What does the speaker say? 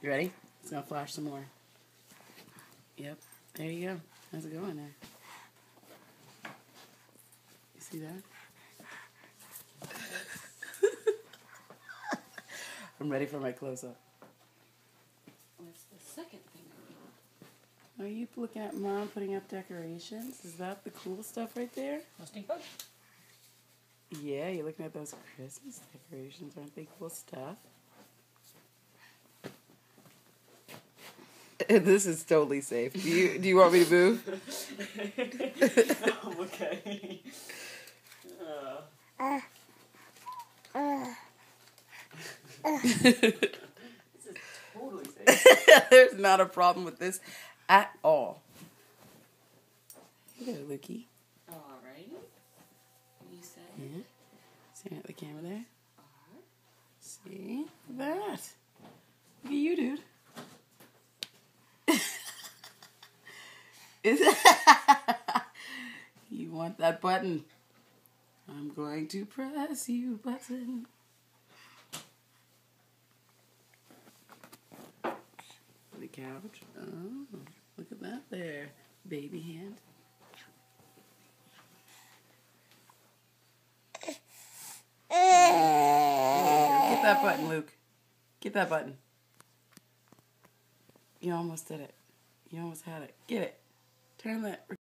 You ready? It's gonna flash some more. Yep. There you go. How's it going there? You see that? I'm ready for my close-up. What's the second thing I do? Are you looking at Mom putting up decorations? Is that the cool stuff right there? Yeah, you're looking at those Christmas decorations. Aren't they cool stuff? This is totally safe. Do you want me to move? Okay. This is totally safe. There's not a problem with this at all. Hey there, Lukey. Alrighty. You said. Yeah. See at the camera there? See? Look at that. Look at you, dude. You want that button? I'm going to press you button. The couch. Oh, look at that there. Baby hand. Get that button, Luke. Get that button. You almost did it. You almost had it. Get it. Turn that.